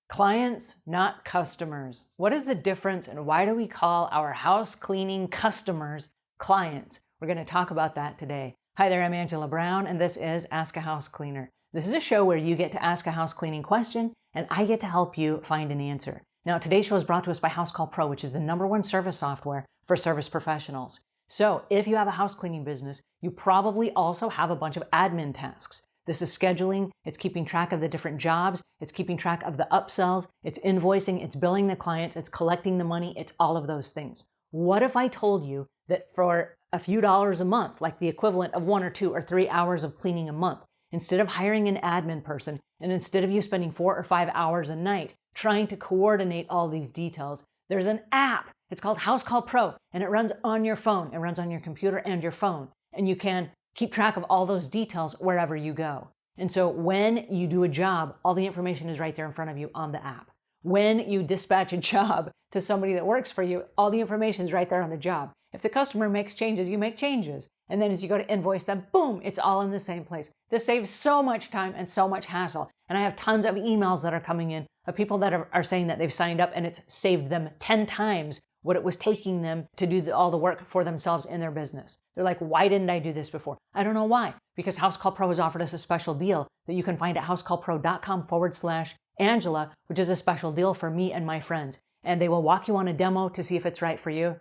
Clients, not customers. What is the difference and why do we call our house cleaning customers clients? We're going to talk about that today. Hi there, I'm Angela Brown and this is Ask a House Cleaner. This is a show where you get to ask a house cleaning question and I get to help you find an answer. Now, today's show is brought to us by House Call Pro, which is the #1 service software for service professionals. So if you have a house cleaning business, you probably also have a bunch of admin tasks. This is scheduling, it's keeping track of the different jobs, it's keeping track of the upsells, it's invoicing, it's billing the clients, it's collecting the money, it's all of those things. What if I told you that for a few dollars a month, like the equivalent of 1 or 2 or 3 hours of cleaning a month, instead of hiring an admin person, and instead of you spending 4 or 5 hours a night trying to coordinate all these details, there's an app. It's called House Call Pro, and it runs on your phone. It runs on your computer and your phone, and you can keep track of all those details wherever you go. And so when you do a job, all the information is right there in front of you on the app. When you dispatch a job to somebody that works for you, all the information is right there on the job. If the customer makes changes, you make changes. And then as you go to invoice them, boom, it's all in the same place. This saves so much time and so much hassle. And I have tons of emails that are coming in of people that are saying that they've signed up and it's saved them 10 times what it was taking them to do all the work for themselves in their business. They're like, why didn't I do this before? I don't know why. Because House Call Pro has offered us a special deal that you can find at housecallpro.com/Angela, which is a special deal for me and my friends. And they will walk you on a demo to see if it's right for you.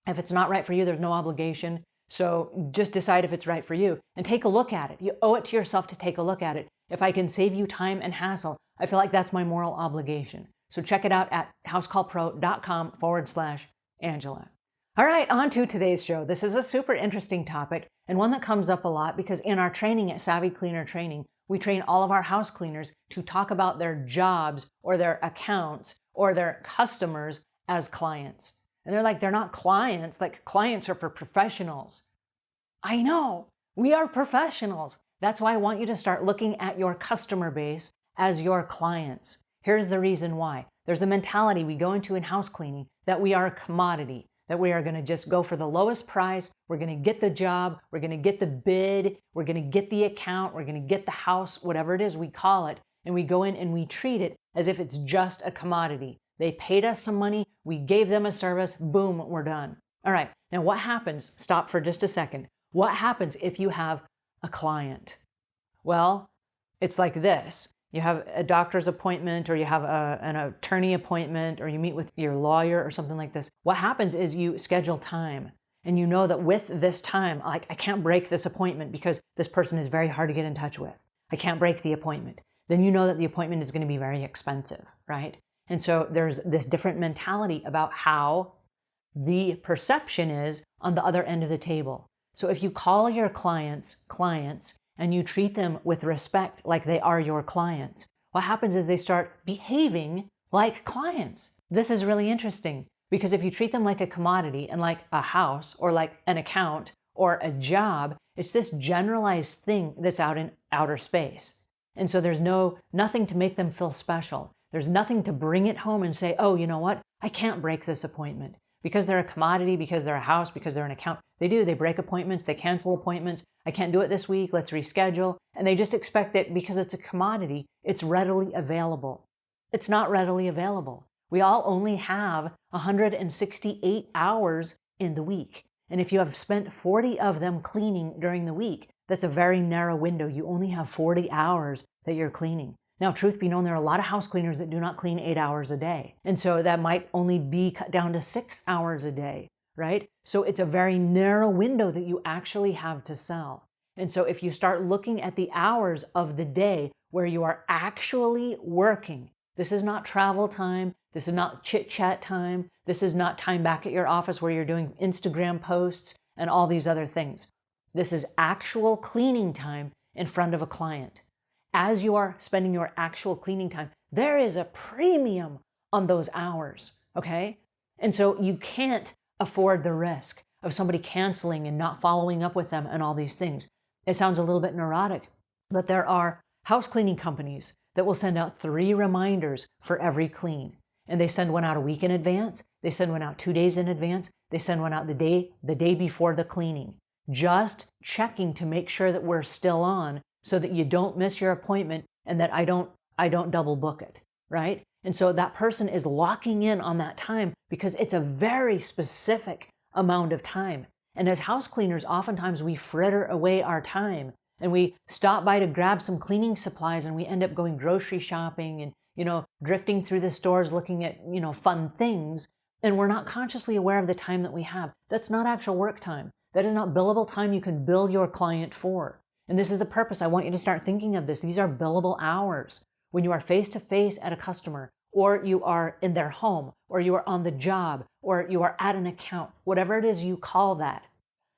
If it's not right for you, there's no obligation. So just decide if it's right for you and take a look at it. You owe it to yourself to take a look at it. If I can save you time and hassle, I feel like that's my moral obligation. So check it out at housecallpro.com/Angela. All right, on to today's show. This is a super interesting topic and one that comes up a lot because in our training at Savvy Cleaner Training, we train all of our house cleaners to talk about their jobs or their accounts or their customers as clients. And they're like, they're not clients. Like clients are for professionals. I know, we are professionals. That's why I want you to start looking at your customer base as your clients. Here's the reason why. There's a mentality we go into in house cleaning that we are a commodity, that we are going to just go for the lowest price. We're going to get the job. We're going to get the bid. We're going to get the account. We're going to get the house, whatever it is we call it. And we go in and we treat it as if it's just a commodity. They paid us some money. We gave them a service. Boom, we're done. All right. Now what happens? Stop for just a second. What happens if you have a client? Well, it's like this. You have a doctor's appointment or you have an attorney appointment or you meet with your lawyer or something like this. What happens is you schedule time and you know that with this time, like I can't break this appointment because this person is very hard to get in touch with. I can't break the appointment. Then you know that the appointment is going to be very expensive, right? And so there's this different mentality about how the perception is on the other end of the table. So if you call your clients and you treat them with respect like they are your clients, what happens is they start behaving like clients. This is really interesting because if you treat them like a commodity and like a house or like an account or a job, it's this generalized thing that's out in outer space. And so there's nothing to make them feel special. There's nothing to bring it home and say, oh, you know what? I can't break this appointment. Because they're a commodity, because they're a house, because they're an account. They break appointments, they cancel appointments. I can't do it this week, let's reschedule. And they just expect that because it's a commodity, it's readily available. It's not readily available. We all only have 168 hours in the week. And if you have spent 40 of them cleaning during the week, that's a very narrow window. You only have 40 hours that you're cleaning. Now, truth be known, there are a lot of house cleaners that do not clean 8 hours a day. And so that might only be cut down to 6 hours a day, right? So it's a very narrow window that you actually have to sell. And so if you start looking at the hours of the day where you are actually working, this is not travel time. This is not chit-chat time. This is not time back at your office where you're doing Instagram posts and all these other things. This is actual cleaning time in front of a client. As you are spending your actual cleaning time, there is a premium on those hours, okay? And so you can't afford the risk of somebody canceling and not following up with them and all these things. It sounds a little bit neurotic, but there are house cleaning companies that will send out 3 reminders for every clean. And they send one out a week in advance. They send one out 2 days in advance. They send one out the day before the cleaning. just checking to make sure that we're still on so that you don't miss your appointment and that I don't double book it, right? And so that person is locking in on that time because it's a very specific amount of time. And as house cleaners, oftentimes we fritter away our time and we stop by to grab some cleaning supplies and we end up going grocery shopping and, drifting through the stores looking at, fun things. And we're not consciously aware of the time that we have. That's not actual work time. That is not billable time you can bill your client for. And this is the purpose. I want you to start thinking of this. These are billable hours. When you are face-to-face at a customer, or you are in their home, or you are on the job, or you are at an account, whatever it is you call that,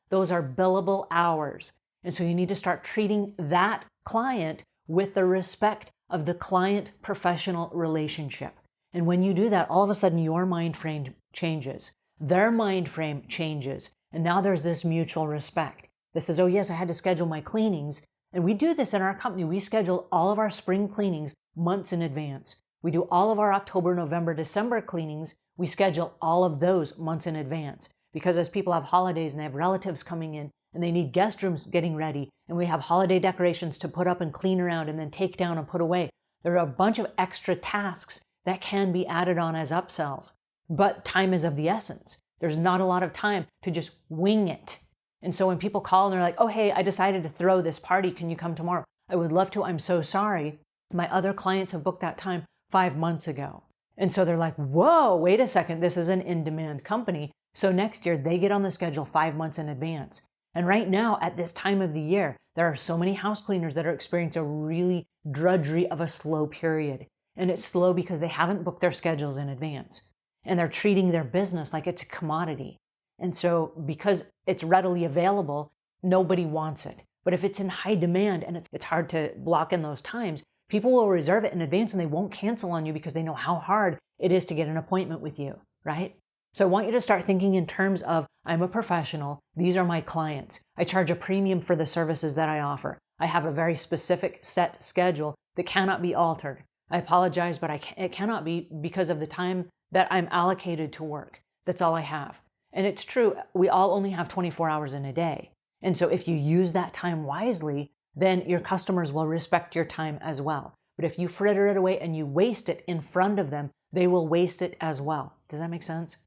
those are billable hours. And so you need to start treating that client with the respect of the client-professional relationship. And when you do that, all of a sudden your mind frame changes. Their mind frame changes. And now there's this mutual respect. This is, oh yes, I had to schedule my cleanings. And we do this in our company. We schedule all of our spring cleanings months in advance. We do all of our October, November, December cleanings. We schedule all of those months in advance. Because as people have holidays and they have relatives coming in and they need guest rooms getting ready and we have holiday decorations to put up and clean around and then take down and put away, there are a bunch of extra tasks that can be added on as upsells. But time is of the essence. There's not a lot of time to just wing it. And so when people call and they're like, oh, hey, I decided to throw this party. Can you come tomorrow? I would love to. I'm so sorry. My other clients have booked that time 5 months ago. And so they're like, whoa, wait a second. This is an in-demand company. So next year they get on the schedule 5 months in advance. And right now at this time of the year, there are so many house cleaners that are experiencing a really drudgery of a slow period. And it's slow because they haven't booked their schedules in advance. And they're treating their business like it's a commodity. And so because it's readily available, nobody wants it. But if it's in high demand and it's hard to block in those times, people will reserve it in advance and they won't cancel on you because they know how hard it is to get an appointment with you, right? So I want you to start thinking in terms of, I'm a professional. These are my clients. I charge a premium for the services that I offer. I have a very specific set schedule that cannot be altered. I apologize, but it cannot be because of the time that I'm allocated to work. That's all I have. And it's true, we all only have 24 hours in a day. And so if you use that time wisely, then your customers will respect your time as well. But if you fritter it away and you waste it in front of them, they will waste it as well. Does that make sense?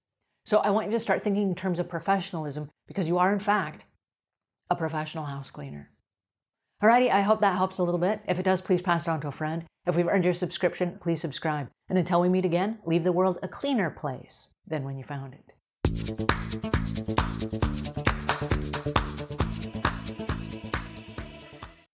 So I want you to start thinking in terms of professionalism because you are, in fact, a professional house cleaner. Alrighty, I hope that helps a little bit. If it does, please pass it on to a friend. If we've earned your subscription, please subscribe. And until we meet again, leave the world a cleaner place than when you found it.